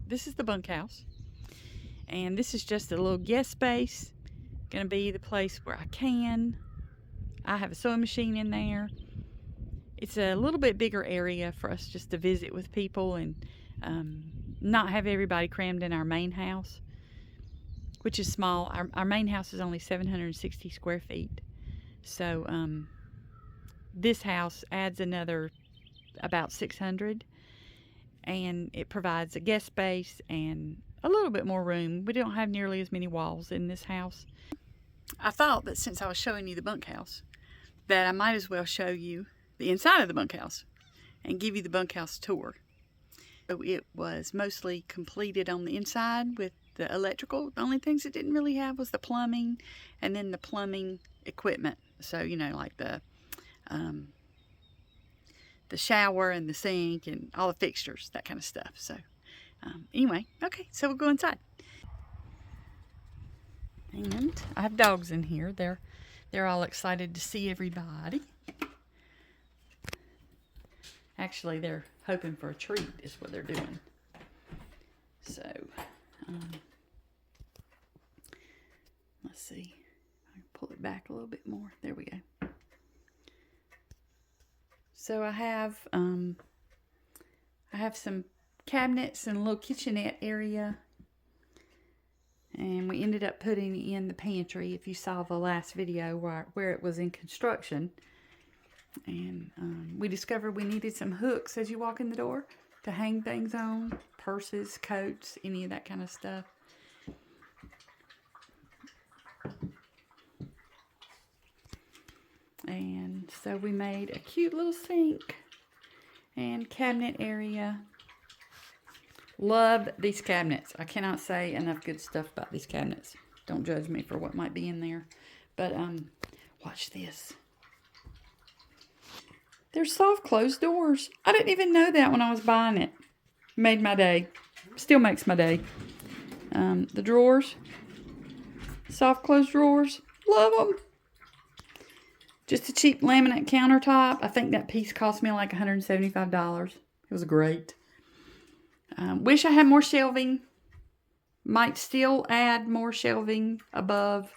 this is the bunkhouse. And this is just a little guest space. Gonna be the place where I have a sewing machine in there. It's a little bit bigger area for us just to visit with people and not have everybody crammed in our main house, which is small. Our main house is only 760 square feet. So this house adds another about 600, and it provides a guest space and a little bit more room. We don't have nearly as many walls in this house. I thought that since I was showing you the bunkhouse, that I might as well show you the inside of the bunkhouse and give you the bunkhouse tour. So it was mostly completed on the inside with the electrical. The only things it didn't really have was the plumbing, and then the plumbing equipment. So, you know, like the shower and the sink and all the fixtures, that kind of stuff. So anyway, okay, so we'll go inside. And I have dogs in here. They're all excited to see everybody. Actually, they're hoping for a treat is what they're doing. So, let's see. I can pull it back a little bit more. There we go. So I have some cabinets and a little kitchenette area. And we ended up putting in the pantry, if you saw the last video where it was in construction. And we discovered we needed some hooks as you walk in the door to hang things on, purses, coats, any of that kind of stuff. And so we made a cute little sink and cabinet area. Love these cabinets. I cannot say enough good stuff about these cabinets. Don't judge me for what might be in there. But watch this. They're soft closed doors. I didn't even know that when I was buying it. Made my day. Still makes my day. The drawers. Soft closed drawers. Love them. Just a cheap laminate countertop. I think that piece cost me like $175. It was great. Wish I had more shelving. Might still add more shelving above.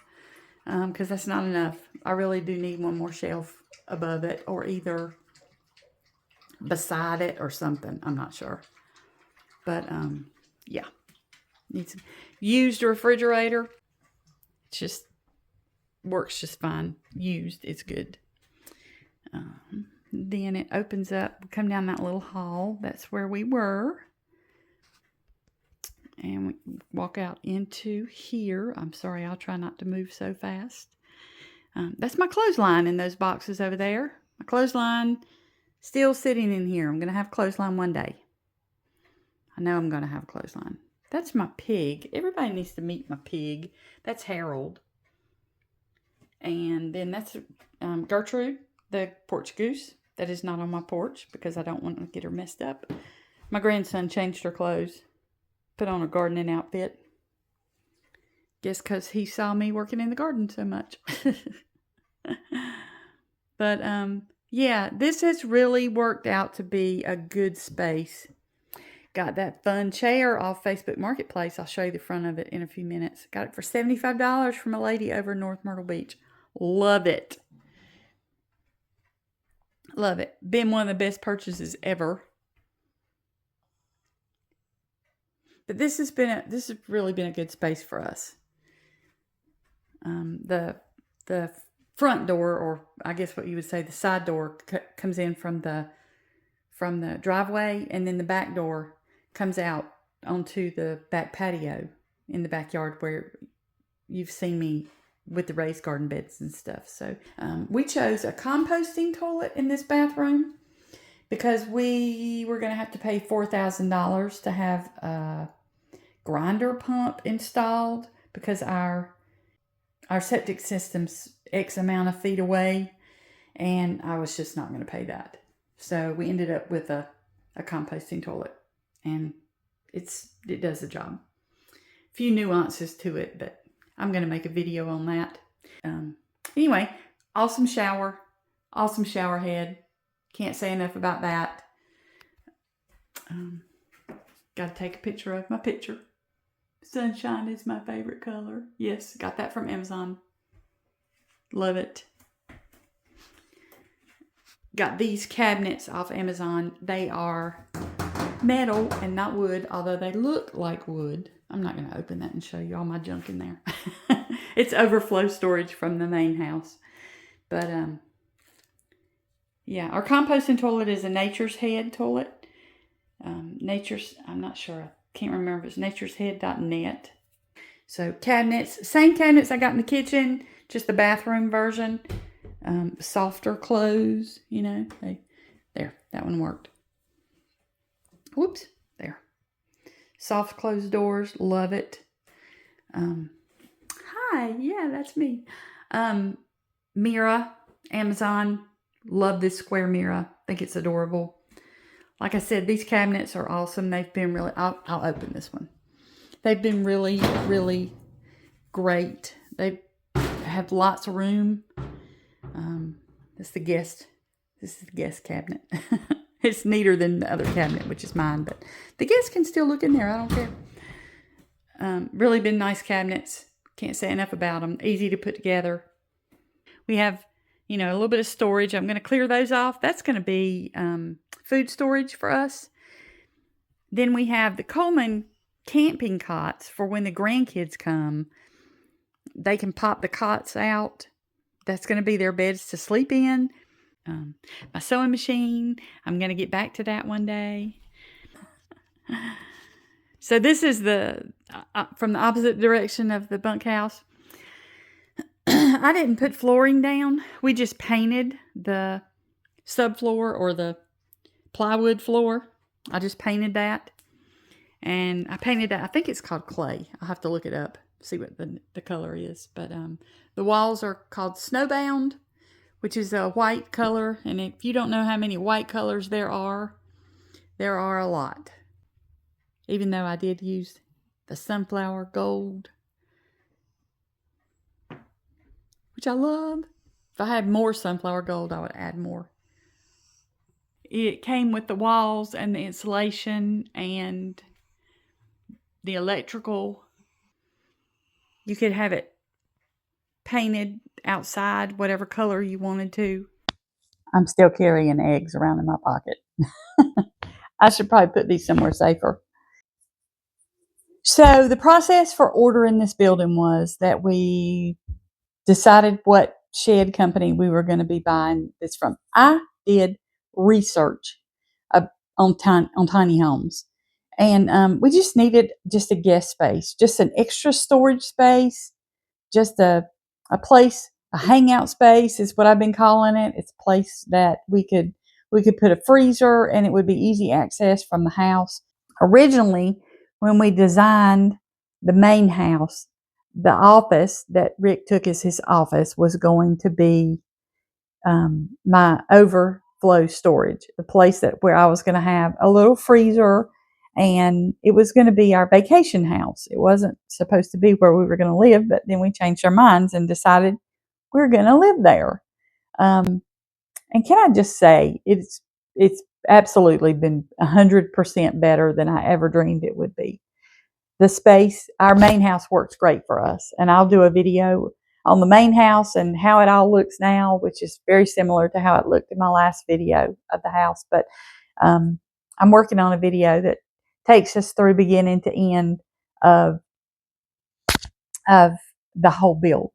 Because that's not enough. I really do need one more shelf above it. Or either beside it or something. I'm not sure. But, yeah. Need some used refrigerator. It just works just fine. Used, it's good. Then it opens up. We come down that little hall. That's where we were. And we walk out into here. I'm sorry, I'll try not to move so fast. That's my clothesline in those boxes over there. My clothesline still sitting in here. I'm going to have clothesline one day. I know I'm going to have a clothesline. That's my pig. Everybody needs to meet my pig. That's Harold. And then that's Gertrude, the porch goose. That is not on my porch because I don't want to get her messed up. My grandson changed her clothes. Put on a gardening outfit. Guess because he saw me working in the garden so much. But, yeah, this has really worked out to be a good space. Got that fun chair off Facebook Marketplace. I'll show you the front of it in a few minutes. Got it for $75 from a lady over in North Myrtle Beach. Love it. Love it. Been one of the best purchases ever. But this has really been a good space for us. The front door, or I guess what you would say the side door, comes in from the driveway, and then the back door comes out onto the back patio in the backyard where you've seen me with the raised garden beds and stuff. So we chose a composting toilet in this bathroom because we were going to have to pay $4,000 to have a grinder pump installed because our septic system's X amount of feet away, and I was just not going to pay that. So we ended up with a composting toilet, and it does the job. A few nuances to it, but I'm going to make a video on that. Anyway, awesome shower head. Can't say enough about that. Got to take a picture of my picture. Sunshine is my favorite color. Yes, got that from Amazon. Love it. Got these cabinets off Amazon. They are metal and not wood, although they look like wood. I'm not going to open that and show you all my junk in there. It's overflow storage from the main house. But yeah, our composting toilet is a Nature's Head toilet. I'm not sure. I can't remember if it's nature'shead.net. So cabinets, same cabinets I got in the kitchen, just the bathroom version. Softer clothes, there, that one worked. Whoops, there. Soft closed doors, love it. Hi, yeah, that's me. Mirror, Amazon, love this square mirror. Think it's adorable. Like I said, these cabinets are awesome. They've been really, I'll open this one. They've been really, really great. They have lots of room. This is the guest cabinet. It's neater than the other cabinet, which is mine, but the guests can still look in there. I don't care. Really been nice cabinets. Can't say enough about them. Easy to put together. We have, a little bit of storage. I'm going to clear those off. That's going to be food storage for us. Then we have the Coleman camping cots for when the grandkids come. They can pop the cots out. That's going to be their beds to sleep in. My sewing machine. I'm going to get back to that one day. So this is from the opposite direction of the bunkhouse. I didn't put flooring down. We just painted the subfloor or the plywood floor. I just painted that. And I painted that. I think it's called clay. I'll have to look it up, see what the color is. But the walls are called snowbound, which is a white color. And if you don't know how many white colors there are a lot. Even though I did use the sunflower gold, which I love. If I had more sunflower gold, I would add more. It came with the walls and the insulation and the electrical. You could have it painted outside, whatever color you wanted to. I'm still carrying eggs around in my pocket. I should probably put these somewhere safer. So the process for ordering this building was that we decided what shed company we were going to be buying this from. I did research on tiny homes, and we just needed just a guest space, just an extra storage space, just a place, a hangout space is what I've been calling it. It's a place that we could put a freezer, and it would be easy access from the house. Originally, when we designed the main house, the office that Rick took as his office was going to be my overflow storage, the place where I was going to have a little freezer, and it was going to be our vacation house. It wasn't supposed to be where we were going to live, but then we changed our minds and decided we're going to live there. And can I just say, it's absolutely been 100% better than I ever dreamed it would be. The space, our main house works great for us. And I'll do a video on the main house and how it all looks now, which is very similar to how it looked in my last video of the house. But I'm working on a video that takes us through beginning to end of the whole build.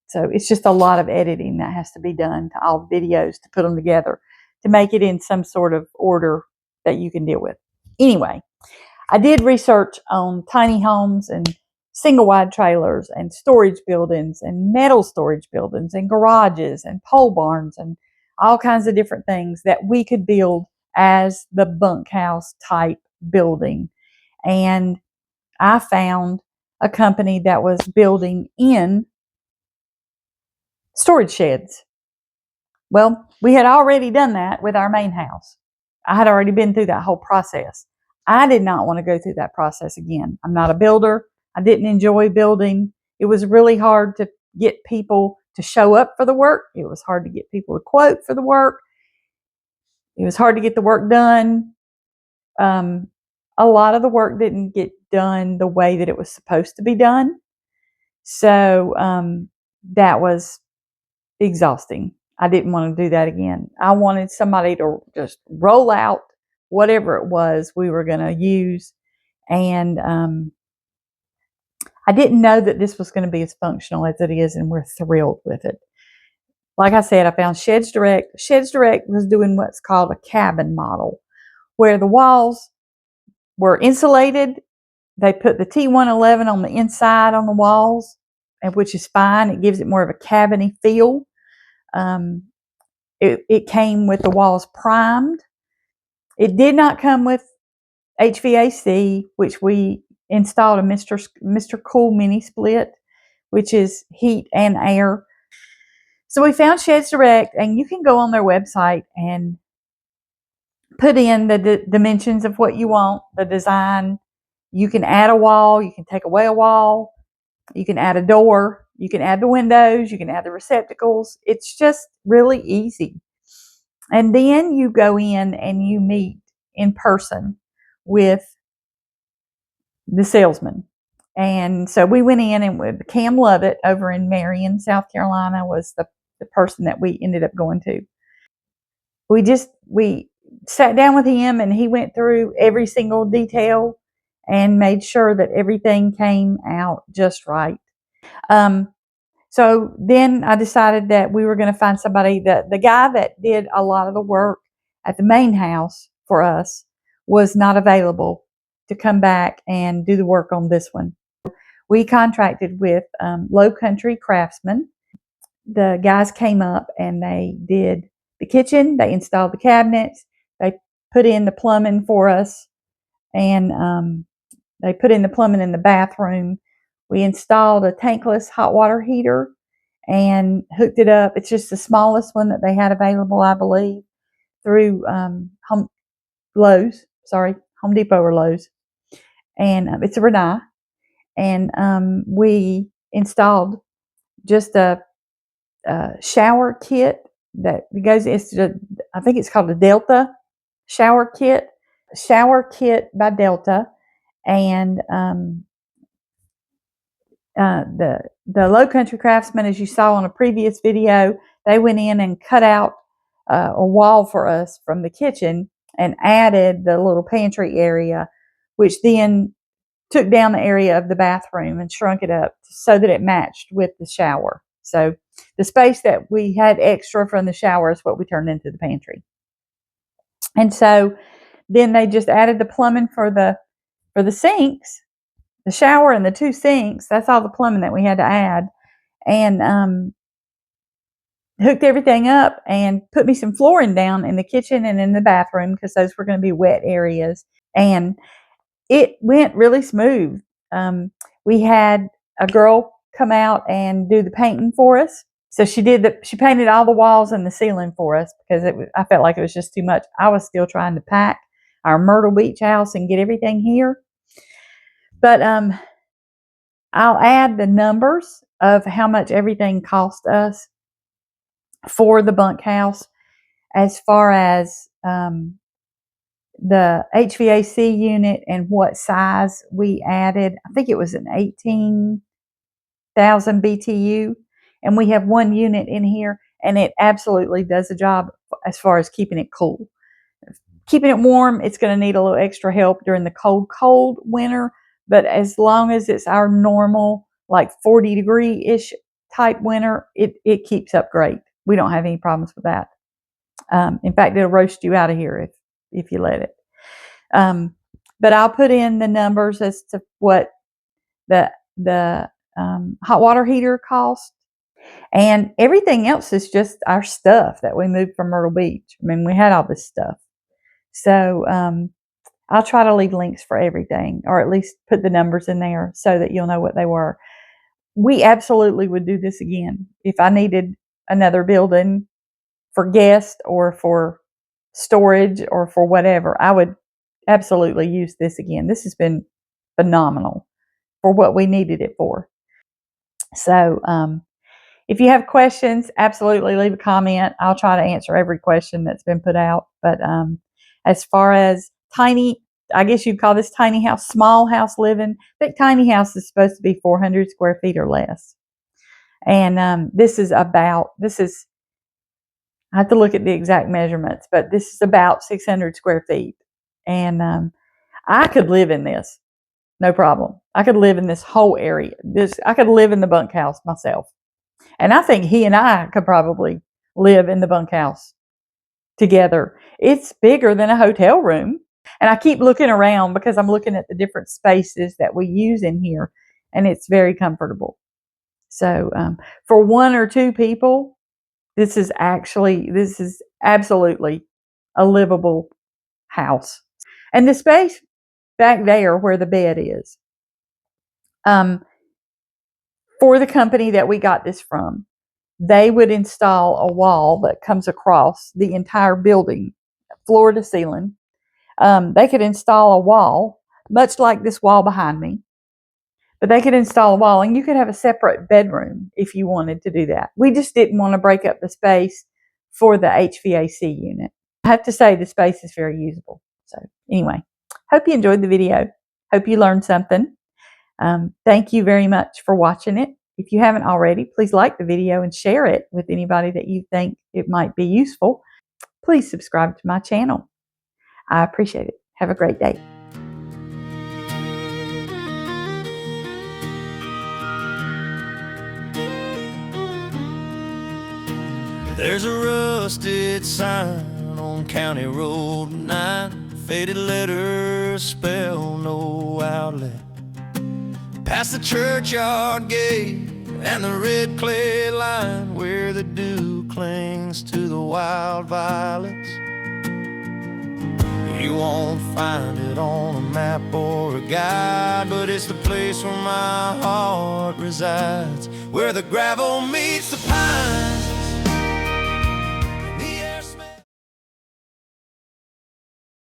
So it's just a lot of editing that has to be done to all videos to put them together to make it in some sort of order that you can deal with. Anyway, I did research on tiny homes and single wide trailers and storage buildings and metal storage buildings and garages and pole barns and all kinds of different things that we could build as the bunkhouse type building. And I found a company that was building in storage sheds. Well, we had already done that with our main house. I had already been through that whole process. I did not want to go through that process again. I'm not a builder. I didn't enjoy building. It was really hard to get people to show up for the work. It was hard to get people to quote for the work. It was hard to get the work done. a lot of the work didn't get done the way that it was supposed to be done. So that was exhausting. I didn't want to do that again. I wanted somebody to just roll out whatever it was we were going to use. And I didn't know that this was going to be as functional as it is, and we're thrilled with it. Like I said, I found Sheds Direct. Sheds Direct was doing what's called a cabin model, where the walls were insulated. They put the T111 on the inside on the walls, which is fine. It gives it more of a cabiny feel. It came with the walls primed. It did not come with HVAC, which we installed a Mr. Cool mini split, which is heat and air. So we found Sheds Direct, and you can go on their website and put in the dimensions of what you want, the design. You can add a wall, you can take away a wall, you can add a door, you can add the windows, you can add the receptacles. It's just really easy. And then you go in and you meet in person with the salesman. And so we went in, and Cam Lovett over in Marion, South Carolina, was the person that we ended up going to. We sat down with him, and he went through every single detail and made sure that everything came out just right. So then I decided that we were going to find somebody. The guy that did a lot of the work at the main house for us was not available to come back and do the work on this one. We contracted with Low Country Craftsmen. The guys came up and they did the kitchen, they installed the cabinets, they put in the plumbing for us, and they put in the plumbing in the bathroom. We installed a tankless hot water heater and hooked it up. It's just the smallest one that they had available, I believe, through Home Depot or Lowe's. And it's a Renai. And we installed just a shower kit that goes. I think it's called a Delta shower kit. Shower kit by Delta, and the Low Country Craftsman, as you saw on a previous video, they went in and cut out a wall for us from the kitchen and added the little pantry area, which then took down the area of the bathroom and shrunk it up so that it matched with the shower. So the space that we had extra from the shower is what we turned into the pantry. And so then they just added the plumbing for the sinks, the shower and the 2 sinks. That's all the plumbing that we had to add. And hooked everything up and put me some flooring down in the kitchen and in the bathroom, because those were going to be wet areas. And it went really smooth. We had a girl come out and do the painting for us. So she painted all the walls and the ceiling for us, because I felt like it was just too much. I was still trying to pack our Myrtle Beach house and get everything here. But I'll add the numbers of how much everything cost us for the bunkhouse, as far as the HVAC unit and what size we added. I think it was an 18,000 BTU, and we have 1 unit in here, and it absolutely does the job as far as keeping it cool. Keeping it warm, it's going to need a little extra help during the cold winter, but as long as it's our normal, like 40-degree-ish type winter, it keeps up great. We don't have any problems with that. In fact, it'll roast you out of here if you let it. But I'll put in the numbers as to what the hot water heater cost, and everything else is just our stuff that we moved from Myrtle Beach. I mean, we had all this stuff. So I'll try to leave links for everything, or at least put the numbers in there so that you'll know what they were. We absolutely would do this again. If I needed another building for guests or for storage or for whatever, I would absolutely use this again. This has been phenomenal for what we needed it for. So if you have questions, absolutely leave a comment. I'll try to answer every question that's been put out. But as far as tiny I guess you'd call this tiny house small house living. But tiny house is supposed to be 400 square feet or less. And this is, I have to look at the exact measurements, but this is about 600 square feet. And I could live in this, no problem. I could live in this whole area. I could live in the bunkhouse myself. And I think he and I could probably live in the bunkhouse together. It's bigger than a hotel room. And I keep looking around because I'm looking at the different spaces that we use in here, and it's very comfortable. So for one or two people, this is absolutely a livable house. And the space back there where the bed is, for the company that we got this from, they would install a wall that comes across the entire building, floor to ceiling. They could install a wall, much like this wall behind me, but they could install a wall, and you could have a separate bedroom if you wanted to do that. We just didn't want to break up the space for the HVAC unit. I have to say the space is very usable. So anyway, hope you enjoyed the video. Hope you learned something. Thank you very much for watching it. If you haven't already, please like the video and share it with anybody that you think it might be useful. Please subscribe to my channel. I appreciate it. Have a great day. There's a rusted sign on County Road 9. Faded letters spell no outlet. Past the churchyard gate and the red clay line where the dew clings to the wild violets. You won't find it on a map or a guide, but it's the place where my heart resides, where the gravel meets the pine.